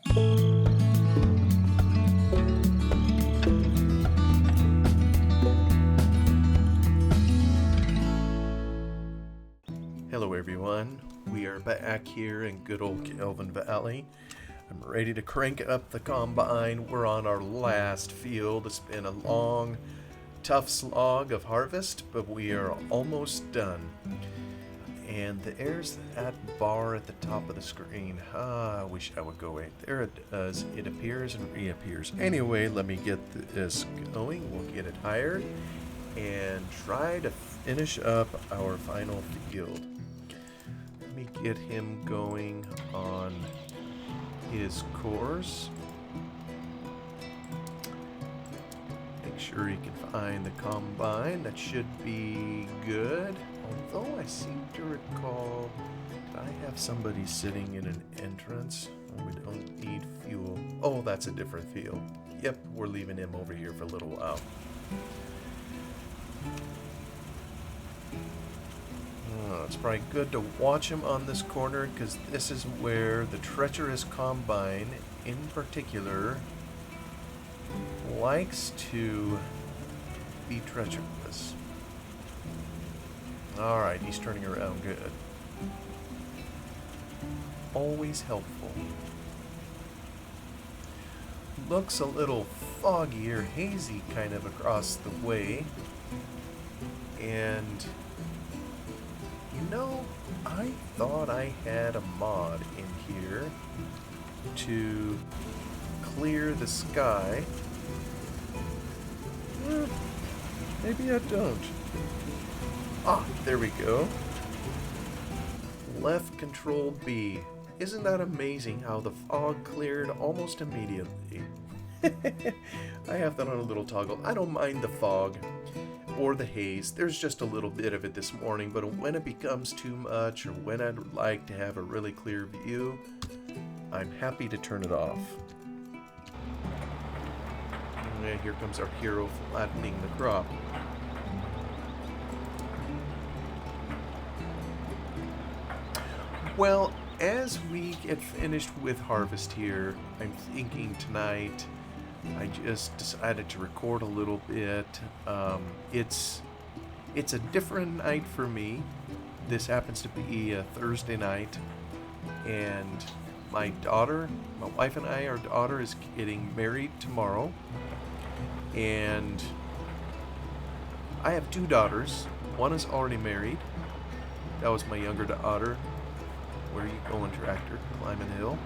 Hello everyone, we are back here in good old Gelvin Valley. I'm ready to crank up the combine. We're on our last field. It's been a long, tough slog of harvest, but we are almost done. And there's that bar at the top of the screen. I wish I would go away. There it does. It appears and reappears. Anyway, let me get this going. We'll get it hired and try to finish up our final field. Let me get him going on his course. Make sure he can find the combine. That should be good. Although I seem to recall I have somebody sitting in an entrance. We don't need fuel. Oh, that's a different field. Yep, we're leaving him over here for a little while. It's probably good to watch him on this corner because this is where the treacherous combine in particular likes to be treacherous. Alright, he's turning around good. Always helpful. Looks a little foggy or hazy kind of across the way. And you know, I thought I had a mod in here to clear the sky. Maybe I don't. Ah, there we go. Left control B. Isn't that amazing how the fog cleared almost immediately? I have that on a little toggle. I don't mind the fog or the haze. There's just a little bit of it this morning, but when it becomes too much or when I'd like to have a really clear view, I'm happy to turn it off. And here comes our hero flattening the crop. Well, as we get finished with harvest here, I'm thinking tonight I just decided to record a little bit. It's a different night for me. This happens to be a Thursday night, and my wife and I, our daughter is getting married tomorrow, and I have two daughters. One is already married. That was my younger daughter. Where are you going, tractor? Climbing the hill.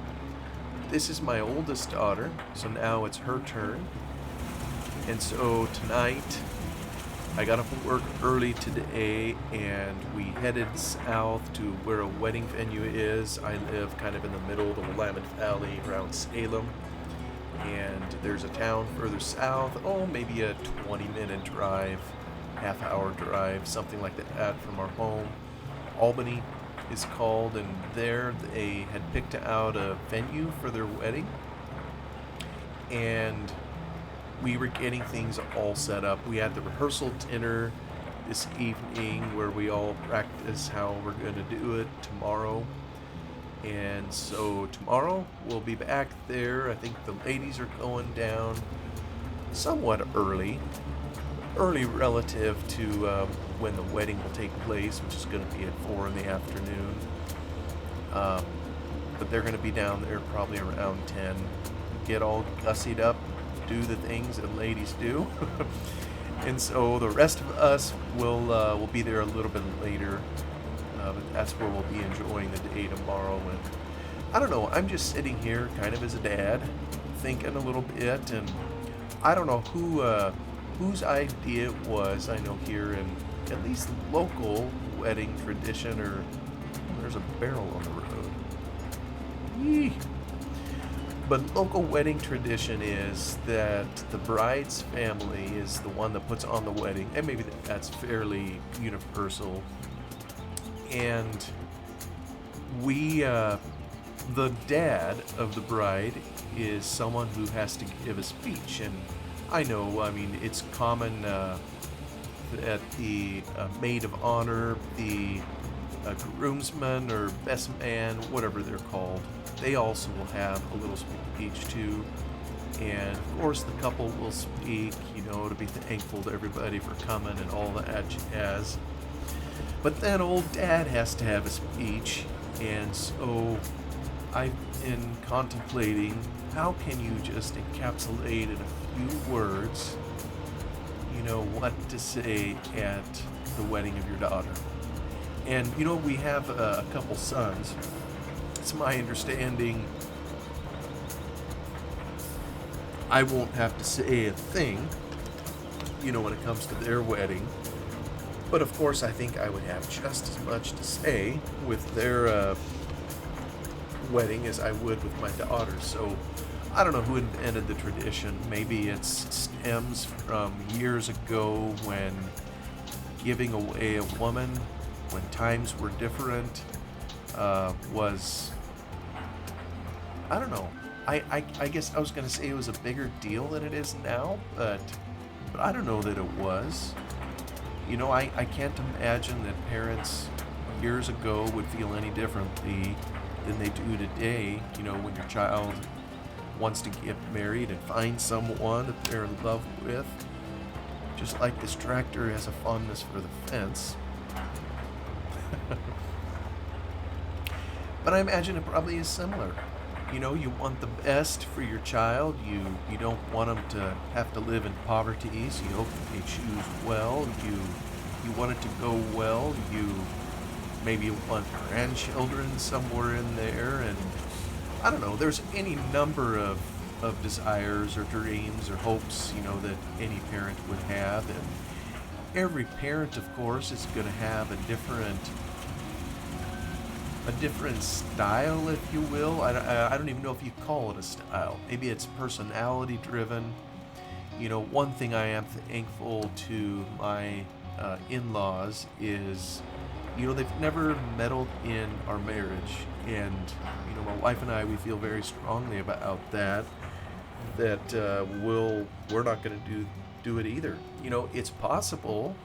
This is my oldest daughter, so now it's her turn. And so tonight, I got up at work early today, and we headed south to where a wedding venue is. I live kind of in the middle of the Willamette Valley around Salem. And there's a town further south, maybe a 20-minute drive, half-hour drive, something like that from our home. Albany is called, and there they had picked out a venue for their wedding, and we were getting things all set up. We had the rehearsal dinner this evening where we all practice how we're going to do it tomorrow, and so tomorrow we'll be back there. I think the ladies are going down somewhat early relative to when the wedding will take place, which is going to be at 4 in the afternoon. But they're going to be down there probably around 10. Get all gussied up, do the things that ladies do. And so the rest of us will be there a little bit later. But that's where we'll be enjoying the day tomorrow. And I don't know, I'm just sitting here kind of as a dad, thinking a little bit, and I don't know whose idea it was. I know here in at least local wedding tradition, or there's a barrel on the road. Yee. But local wedding tradition is that the bride's family is the one that puts on the wedding, and maybe that's fairly universal. And the dad of the bride is someone who has to give a speech, and I know, it's common that the maid of honor, the groomsman or best man, whatever they're called. They also will have a little speech too. And of course, the couple will speak, to be thankful to everybody for coming and all that jazz. But then old dad has to have a speech, and so I've been contemplating how can you just encapsulate in a few words, what to say at the wedding of your daughter. And, we have a couple sons. It's my understanding I won't have to say a thing, when it comes to their wedding. But of course, I think I would have just as much to say with their wedding as I would with my daughter's. So I don't know who invented the tradition. Maybe it stems from years ago when giving away a woman, when times were different, was, I don't know. I guess I was going to say it was a bigger deal than it is now, but I don't know that it was. I can't imagine that parents years ago would feel any differently than they do today, when your child wants to get married and find someone that they're in love with. Just like this tractor has a fondness for the fence. But I imagine it probably is similar. You want the best for your child. You don't want them to have to live in poverty, so you hope that they choose well. You want it to go well. You maybe want grandchildren somewhere in there, and I don't know. There's any number of desires or dreams or hopes, that any parent would have, and every parent, of course, is going to have a different style, if you will. I don't even know if you call it a style. Maybe it's personality driven. One thing I am thankful to my in-laws is, they've never meddled in our marriage. And, my wife and I, we feel very strongly about that we're not going to do it either. It's possible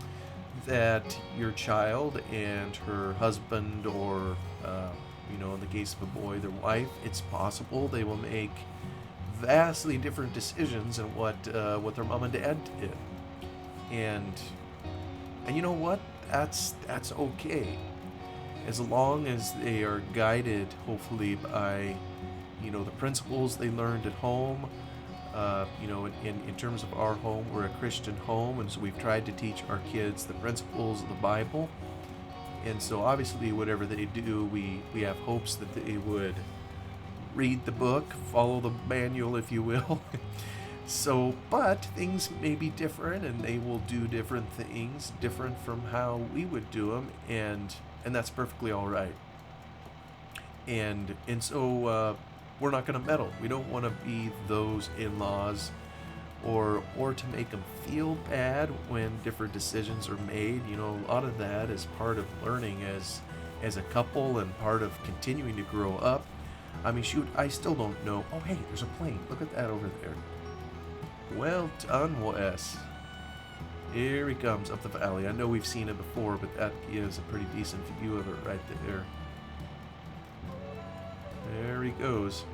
that your child and her husband, or in the case of a boy, their wife, it's possible they will make vastly different decisions than what their mom and dad did. And you know what? That's okay, as long as they are guided, hopefully, by the principles they learned at home. In terms of our home, we're a Christian home, and so we've tried to teach our kids the principles of the Bible. And so obviously whatever they do, we have hopes that they would read the book, follow the manual, if you will. So, but things may be different, and they will do different things, different from how we would do them, and that's perfectly all right. And so we're not going to meddle. We don't want to be those in-laws, or to make them feel bad when different decisions are made. A lot of that is part of learning as a couple, and part of continuing to grow up. I mean, shoot, I still don't know. Oh, hey, there's a plane. Look at that over there. Well done, Wes. Here he comes up the valley. I know we've seen it before, but that gives a pretty decent view of it right there. There he goes.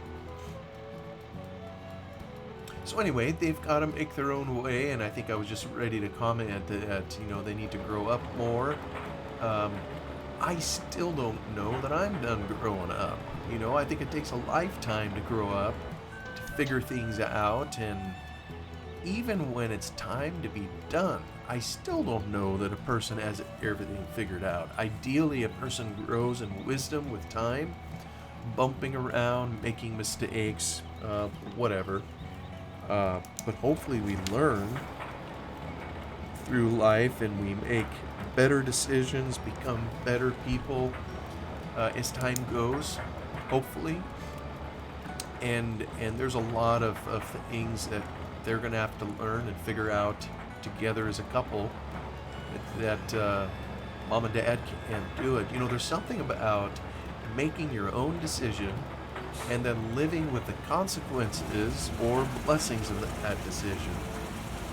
So anyway, they've got to make their own way, and I think I was just ready to comment that, they need to grow up more. I still don't know that I'm done growing up. I think it takes a lifetime to grow up, to figure things out, and even when it's time to be done, I still don't know that a person has everything figured out. Ideally, a person grows in wisdom with time, bumping around, making mistakes, whatever. But hopefully we learn through life, and we make better decisions, become better people as time goes, hopefully. And there's a lot of things that they're going to have to learn and figure out together as a couple that mom and dad can't do it. There's something about making your own decision and then living with the consequences or blessings of that decision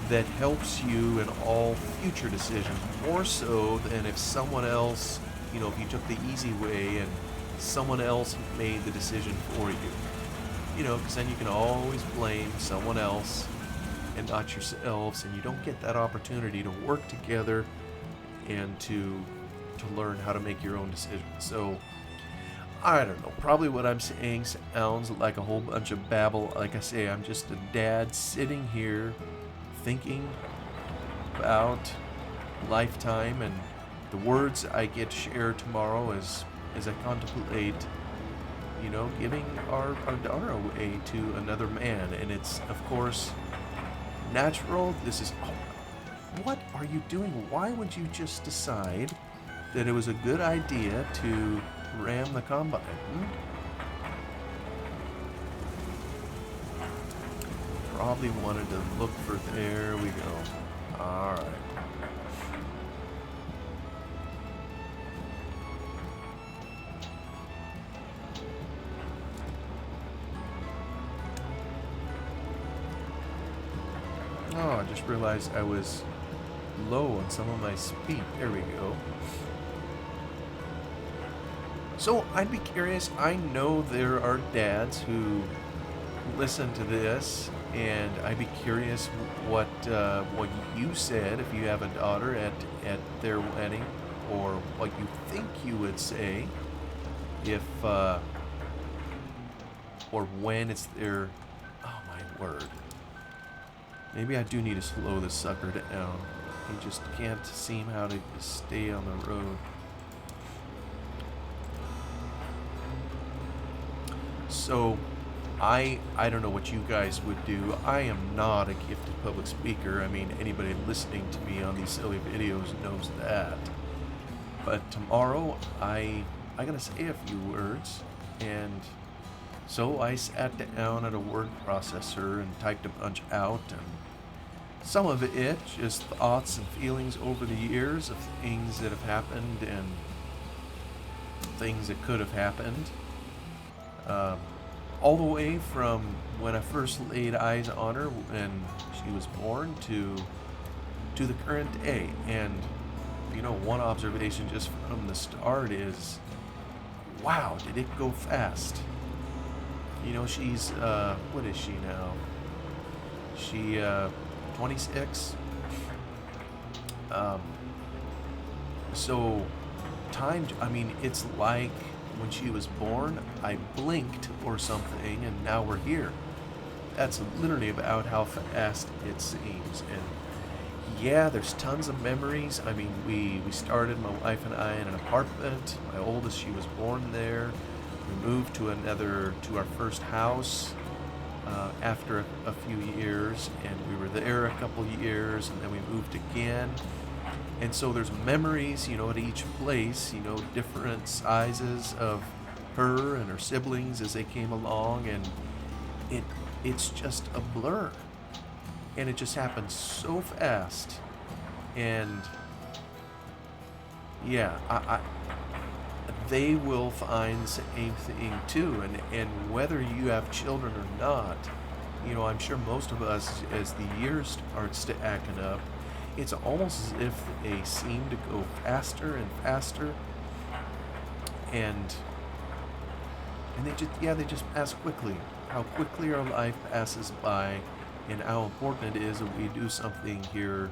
that helps you in all future decisions, more so than if someone else if you took the easy way and someone else made the decision for you. Because then you can always blame someone else and not yourselves, and you don't get that opportunity to work together and to learn how to make your own decisions. So, I don't know. Probably what I'm saying sounds like a whole bunch of babble. Like I say, I'm just a dad sitting here thinking about lifetime and the words I get to share tomorrow as I contemplate, giving our daughter away to another man. And it's, of course, natural. This is... Oh, what are you doing? Why would you just decide that it was a good idea to ram the combine? Probably wanted to look for... There we go. Alright. Oh, I just realized I was low on some of my speed. There we go. So, I'd be curious. I know there are dads who listen to this, and I'd be curious what you said if you have a daughter at their wedding, or what you think you would say if or when it's their... Oh my word. Maybe I do need to slow this sucker down. He just can't seem how to stay on the road. So, I don't know what you guys would do. I am not a gifted public speaker. I mean, anybody listening to me on these silly videos knows that. But tomorrow, I gotta say a few words, and so I sat down at a word processor and typed a bunch out, and some of it just thoughts and feelings over the years of things that have happened and things that could have happened. All the way from when I first laid eyes on her when she was born to the current day. And, one observation just from the start is, wow, did it go fast? She's, what is she now? She, 26. So, time, it's like when she was born, I blinked or something, and now we're here. That's literally about how fast it seems. And yeah, there's tons of memories. We started, my wife and I, in an apartment. My oldest, she was born there. We moved to our first house after a few years, and we were there a couple years, and then we moved again. And so there's memories, at each place, different sizes of her and her siblings as they came along, and it's just a blur. And it just happened so fast. And yeah, they will find the same thing too. And whether you have children or not, I'm sure most of us, as the years start stacking up, it's almost as if they seem to go faster and faster, and they just pass quickly. How quickly our life passes by, and how important it is that we do something here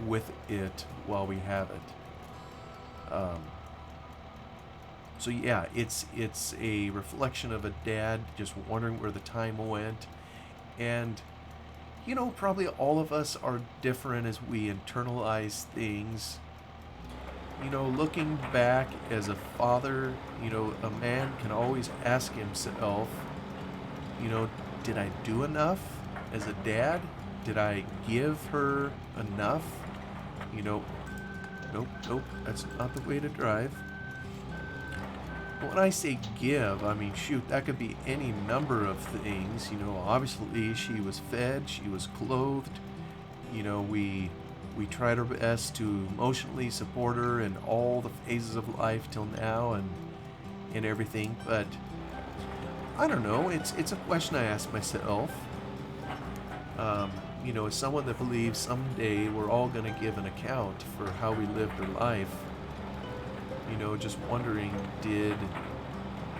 with it while we have it. So yeah, it's a reflection of a dad just wondering where the time went, and probably all of us are different as we internalize things. Looking back as a father, a man can always ask himself, did I do enough as a dad? Did I give her enough? Nope, that's not the way to drive. When I say give, shoot, that could be any number of things. Obviously she was fed, she was clothed. We tried our best to emotionally support her in all the phases of life till now and everything. But I don't know, it's a question I ask myself. As someone that believes someday we're all going to give an account for how we lived our life, Just wondering, did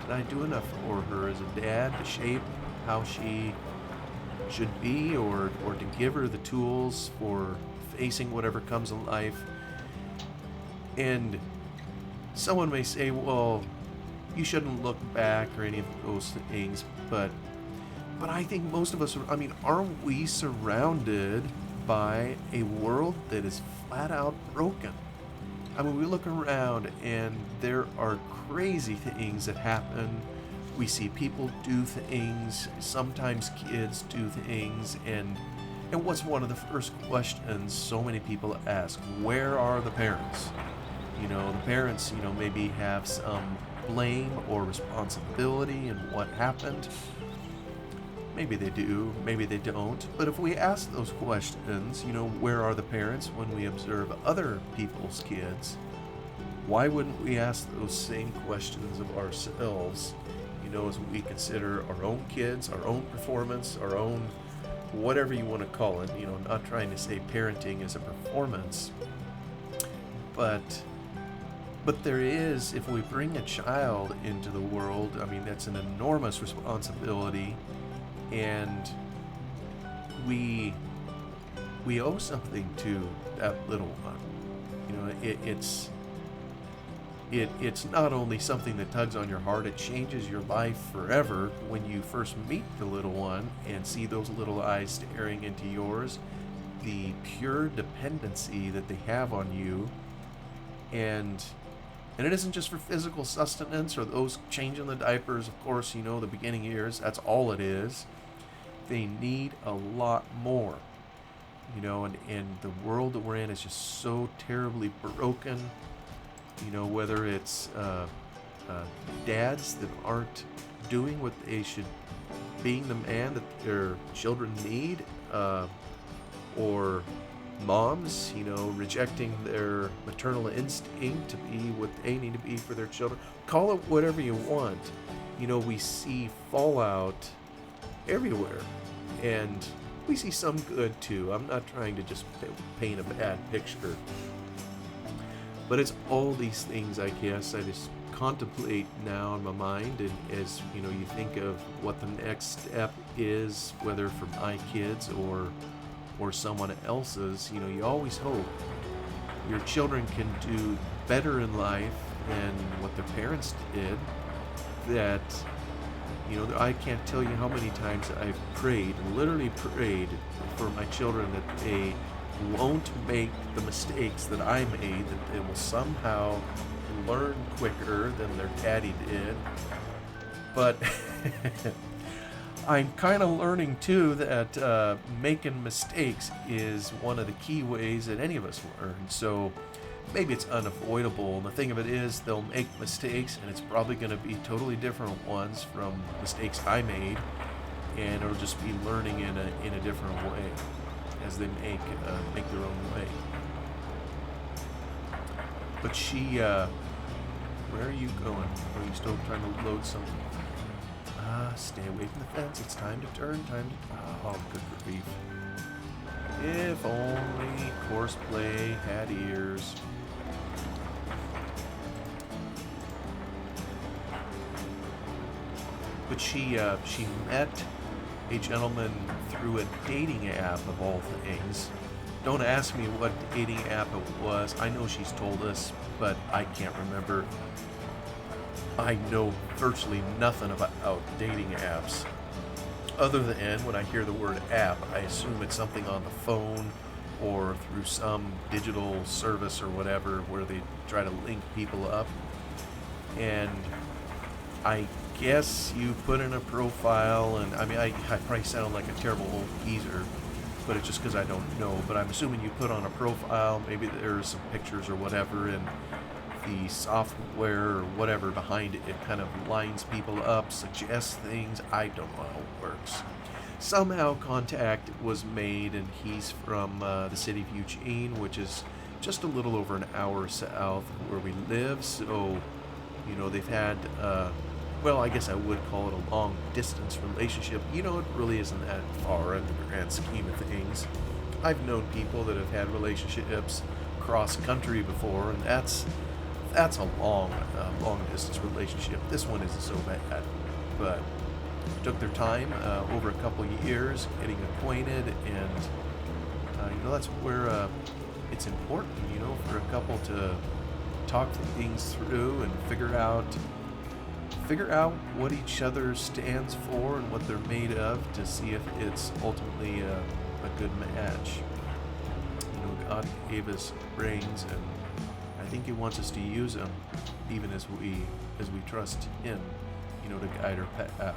I do enough for her as a dad to shape how she should be, or to give her the tools for facing whatever comes in life? And someone may say, well, you shouldn't look back or any of those things, but I think most of us, aren't we surrounded by a world that is flat out broken? We look around and there are crazy things that happen. We see people do things, sometimes kids do things, and what's one of the first questions so many people ask? Where are the parents? The parents, maybe have some blame or responsibility in what happened. Maybe they do, maybe they don't. But if we ask those questions, where are the parents, when we observe other people's kids, why wouldn't we ask those same questions of ourselves, as we consider our own kids, our own performance, our own whatever you want to call it, not trying to say parenting is a performance, but there is, if we bring a child into the world, that's an enormous responsibility, and we owe something to that little one. It's not only something that tugs on your heart, it changes your life forever when you first meet the little one and see those little eyes staring into yours, the pure dependency that they have on you, and it isn't just for physical sustenance or those changing the diapers, of course, the beginning years, that's all it is. They need a lot more, and the world that we're in is just so terribly broken, whether it's dads that aren't doing what they should, being the man that their children need, or moms, rejecting their maternal instinct to be what they need to be for their children. Call it whatever you want. We see fallout everywhere, and we see some good too. I'm not trying to just paint a bad picture, but it's all these things, I guess, I just contemplate now in my mind, and as you think of what the next step is, whether for my kids or someone else's, you always hope your children can do better in life than what their parents did. That, I can't tell you how many times I've prayed, literally prayed, for my children that they won't make the mistakes that I made, that they will somehow learn quicker than their daddy did. But I'm kind of learning too that making mistakes is one of the key ways that any of us learn. So maybe it's unavoidable. And the thing of it is, they'll make mistakes, and it's probably going to be totally different ones from mistakes I made, and it'll just be learning in a different way as they make their own way. But she, where are you going? Are you still trying to load something? Stay away from the fence. It's time to turn. Oh, good grief. If only Courseplay had ears. But she met a gentleman through a dating app, of all things. Don't ask me what dating app it was. I know she's told us, but I can't remember. I know virtually nothing about dating apps, other than when I hear the word app, I assume it's something on the phone or through some digital service or whatever where they try to link people up. And I guess you put in a profile, and I probably sound like a terrible old geezer, but it's just because I don't know. But I'm assuming you put on a profile, maybe there's some pictures or whatever, and the software or whatever behind it, it kind of lines people up, suggests things. I don't know how it works. Somehow contact was made, and he's from the city of Eugene, which is just a little over an hour south of where we live. So, they've had, well, I guess I would call it a long distance relationship. It really isn't that far in the grand scheme of things. I've known people that have had relationships cross country before, and that's that's a long distance relationship. This one isn't so bad, but took their time over a couple of years getting acquainted, and that's where it's important, for a couple to talk things through and figure out what each other stands for and what they're made of, to see if it's ultimately a good match. God gave us brains, and I think He wants us to use them, even as we trust Him, to guide our path.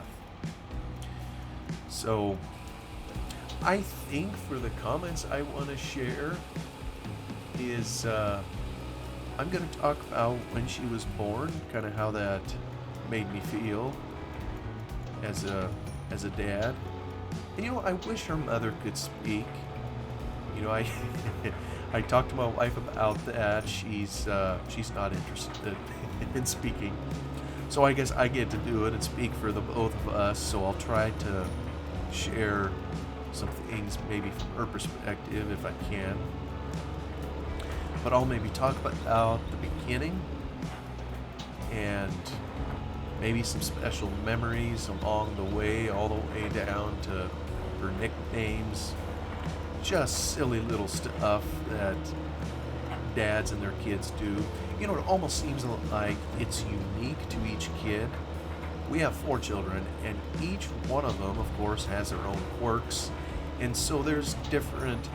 So, I think for the comments I want to share is I'm going to talk about when she was born, kind of how that made me feel as a dad. And I wish her mother could speak. I I talked to my wife about that. She's not interested in speaking. So I guess I get to do it and speak for the both of us. So I'll try to share some things maybe from her perspective if I can. But I'll maybe talk about the beginning and maybe some special memories along the way, all the way down to her nicknames. Just silly little stuff that dads and their kids do. It almost seems like it's unique to each kid. We have 4 children, and each one of them, of course, has their own quirks. And so there's different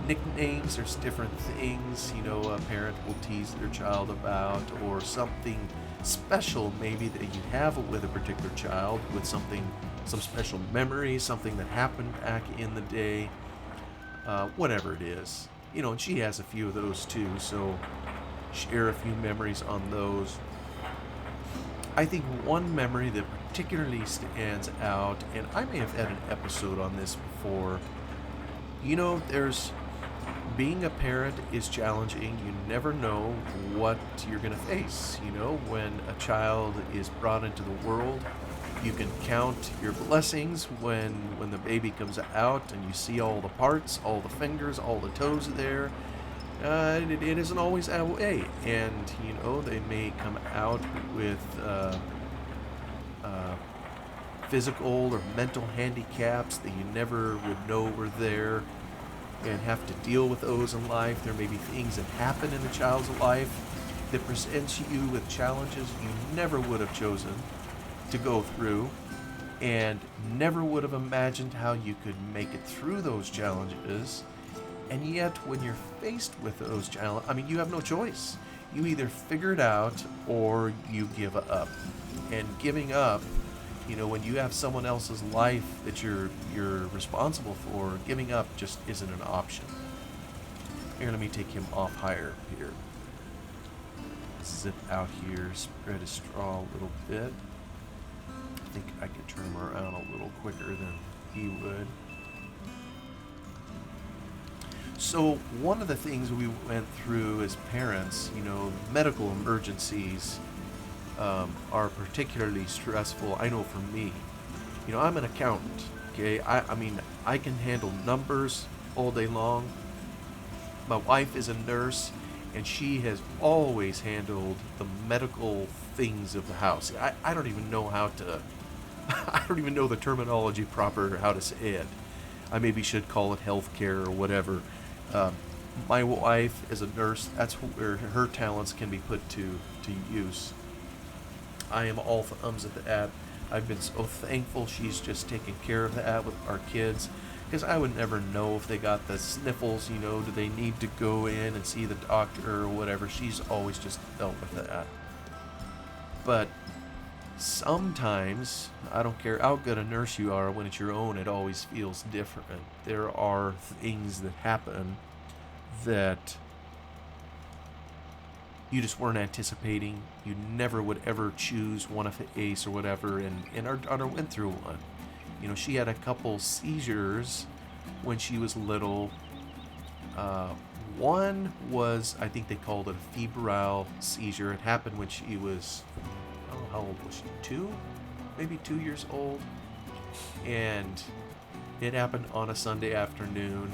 nicknames, there's different things, a parent will tease their child about, or something special maybe that you have with a particular child, with some special memory, something that happened back in the day, whatever it is. And she has a few of those too, so share a few memories on those. I think one memory that particularly stands out, and I may have had an episode on this before, there's being a parent is challenging. You never know what you're going to face. When a child is brought into the world, you can count your blessings when the baby comes out and you see all the parts, all the fingers, all the toes there. It isn't always that way, and they may come out with physical or mental handicaps that you never would know were there, and have to deal with those in life. There may be things that happen in a child's life that presents you with challenges you never would have chosen to go through, and never would have imagined how you could make it through those challenges. And yet, when you're faced with those challenges, you have no choice. You either figure it out or you give up. And giving up, when you have someone else's life that you're responsible for, giving up just isn't an option. Here, let me take him off higher here. Zip out here, spread his straw a little bit. I think I could turn him around a little quicker than he would. So one of the things we went through as parents, medical emergencies are particularly stressful. I know for me, I'm an accountant, okay? I can handle numbers all day long. My wife is a nurse, and she has always handled the medical things of the house. I don't even know how to, I don't even know the terminology proper, how to say it. I maybe should call it healthcare or whatever. My wife is a nurse. That's where her talents can be put to use. I am all thumbs at that. I've been so thankful she's just taking care of that with our kids, because I would never know if they got the sniffles, do they need to go in and see the doctor or whatever. She's always just dealt with that. But sometimes, I don't care how good a nurse you are, when it's your own, it always feels different. There are things that happen that you just weren't anticipating. You never would ever choose one of the ace or whatever, and our daughter went through one. She had a couple seizures when she was little. One was, I think they called it a febrile seizure. It happened when she was, how old was she? 2? Maybe 2 years old. And it happened on a Sunday afternoon.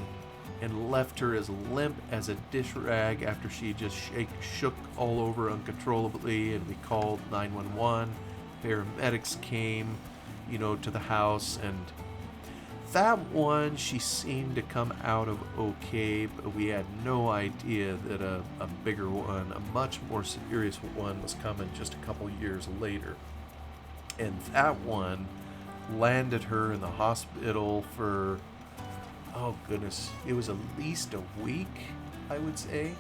and left her as limp as a dish rag after she just shook all over uncontrollably. And we called 911. Paramedics came, to the house, and that one, she seemed to come out of okay, but we had no idea that a bigger one, a much more serious one, was coming just a couple years later. And that one landed her in the hospital for, oh goodness, it was at least a week, I would say.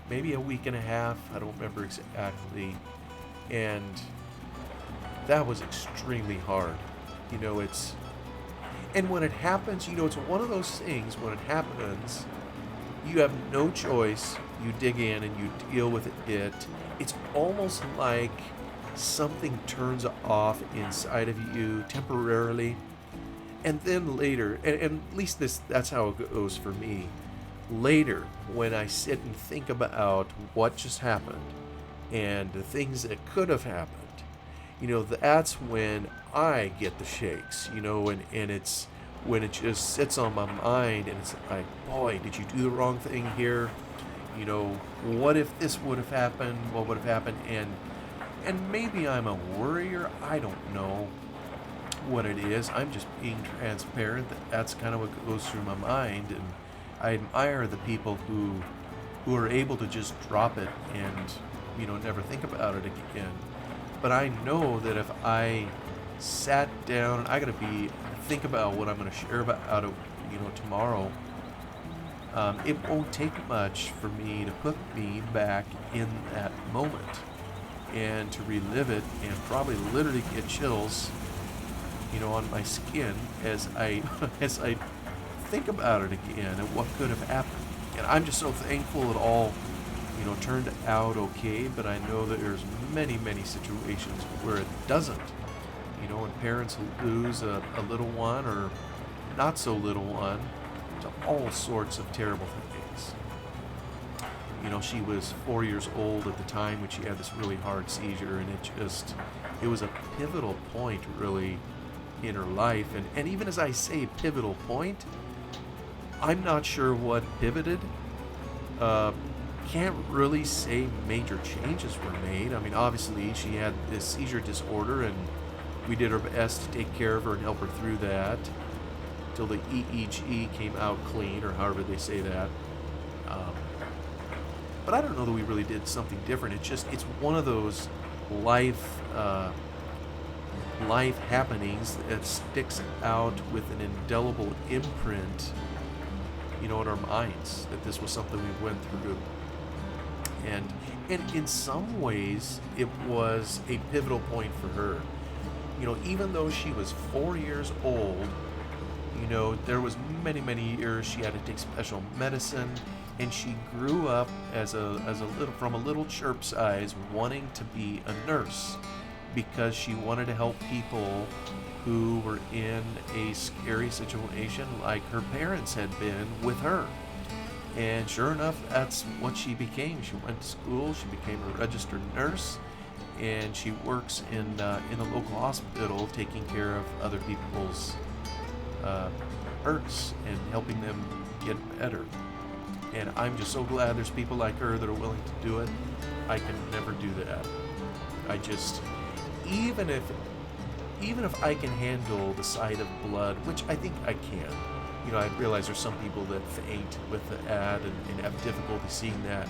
Maybe a week and a half, I don't remember exactly. And that was extremely hard. And when it happens, it's one of those things, when it happens, you have no choice. You dig in and you deal with it. It's almost like something turns off inside of you temporarily. And then later, and at least that's how it goes for me. Later, when I sit and think about what just happened and the things that could have happened, that's when I get the shakes, and it's when it just sits on my mind and it's like, boy, did you do the wrong thing here? What if this would have happened? What would have happened? And maybe I'm a worrier. I don't know what it is. I'm just being transparent. That's kind of what goes through my mind. And I admire the people who are able to just drop it and, never think about it again. But I know that if I sat down, I gotta think about what I'm gonna share about it, tomorrow. It won't take much for me to put me back in that moment and to relive it, and probably literally get chills, on my skin as I as I think about it again and what could have happened. And I'm just so thankful it all turned out okay, but I know that there's many, many situations where it doesn't. When parents lose a little one or not so little one to all sorts of terrible things. She was 4 years old at the time when she had this really hard seizure, and it was a pivotal point really in her life. And even as I say pivotal point, I'm not sure what pivoted. Can't really say major changes were made. I mean, obviously she had this seizure disorder, and we did our best to take care of her and help her through that till the EEG came out clean, or however they say that. But I don't know that we really did something different. It's one of those life happenings that sticks out with an indelible imprint, in our minds, that this was something we went through. And in some ways, it was a pivotal point for her. Even though she was 4 years old, there was many, many years she had to take special medicine, and she grew up from a little chirp size wanting to be a nurse because she wanted to help people who were in a scary situation like her parents had been with her. And sure enough, that's what she became. She went to school, she became a registered nurse, and she works in a local hospital taking care of other people's hurts and helping them get better. And I'm just so glad there's people like her that are willing to do it. I can never do that. Even if I can handle the sight of blood, which I think I can, I realize there's some people that faint with the ad and have difficulty seeing that.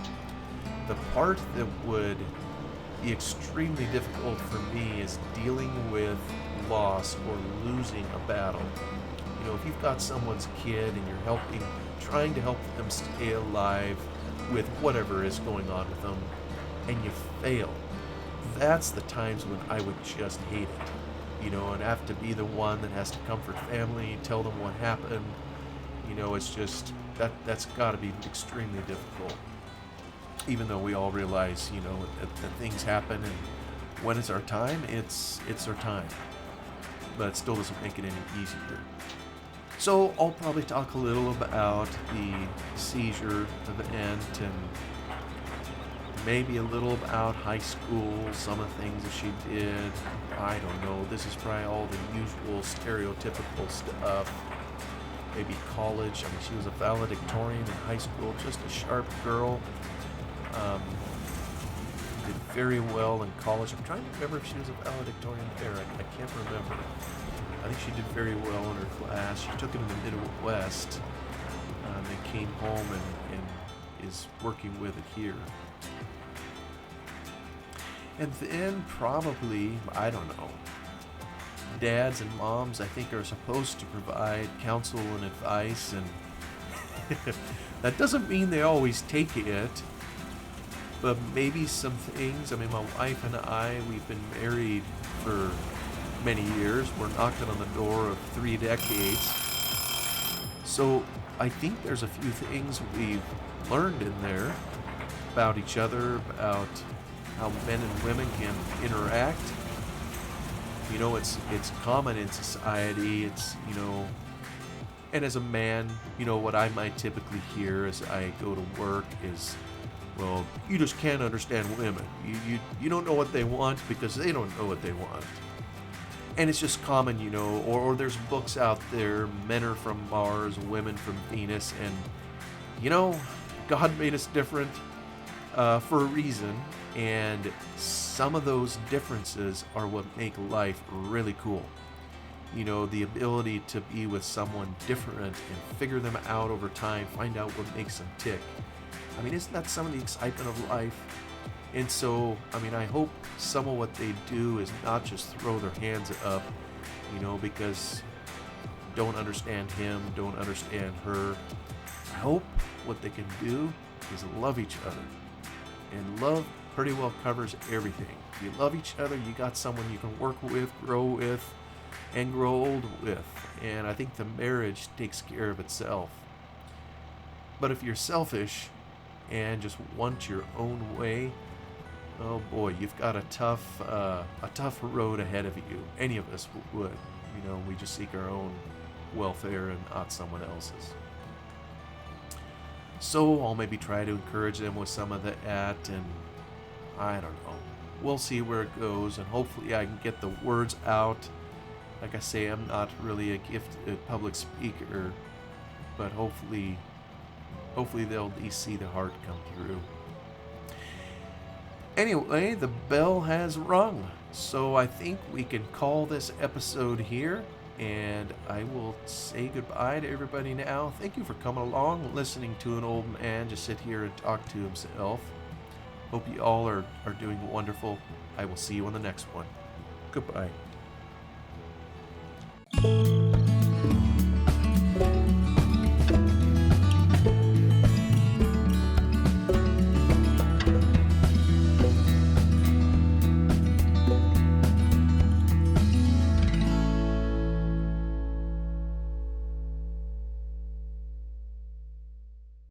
The part that would be extremely difficult for me is dealing with loss or losing a battle. If you've got someone's kid and you're trying to help them stay alive with whatever is going on with them, and you fail, that's the times when I would just hate it. And have to be the one that has to comfort family, tell them what happened. It's just, that's got to be extremely difficult. Even though we all realize, that things happen, and when it's our time, it's our time. But it still doesn't make it any easier. So I'll probably talk a little about the seizure event, and maybe a little about high school, some of the things that she did. I don't know. This is probably all the usual stereotypical stuff. maybe college. I mean, she was a valedictorian in high school, just a sharp girl. Um, did very well in college. I'm trying to remember if she was a valedictorian there. I can't remember. I think she did very well in her class. She took it in the Midwest, and came home and is working with it here. And then probably, I don't know, dads and moms, I think, are supposed to provide counsel and advice, and that doesn't mean they always take it, but maybe some things. I mean, my wife and I, we've been married for many years. We're knocking on the door of 3 decades. So I think there's a few things we've learned in there about each other, about how men and women can interact. You know, it's common in society. It's, you know, and as a man, you know, what I might typically hear as I go to work is, well, you just can't understand women. You don't know what they want because they don't know what they want. And it's just common, you know, or there's books out there, men are from Mars, women from Venus, and, you know, God made us different for a reason, and some of those differences are what make life really cool. You know, the ability to be with someone different and figure them out over time, find out what makes them tick. I mean, isn't that some of the excitement of life? And so, I mean, I hope some of what they do is not just throw their hands up, you know, because don't understand him, don't understand her. I hope what they can do is love each other. And love pretty well covers everything. If you love each other, you got someone you can work with, and grow old with. And I think the marriage takes care of itself. But if you're selfish and just want your own way, oh boy, you've got a tough road ahead of you. Any of us would. You know, we just seek our own welfare and not someone else's. So I'll maybe try to encourage them with some of that, and I don't know. We'll see where it goes, and hopefully I can get the words out. Like I say, I'm not really a gifted public speaker, but hopefully they'll at least see the heart come through. Anyway, the bell has rung, so I think we can call this episode here, and I will say goodbye to everybody now. Thank you for coming along, listening to an old man just sit here and talk to himself. Hope you all are doing wonderful. I will see you on the next one. Goodbye.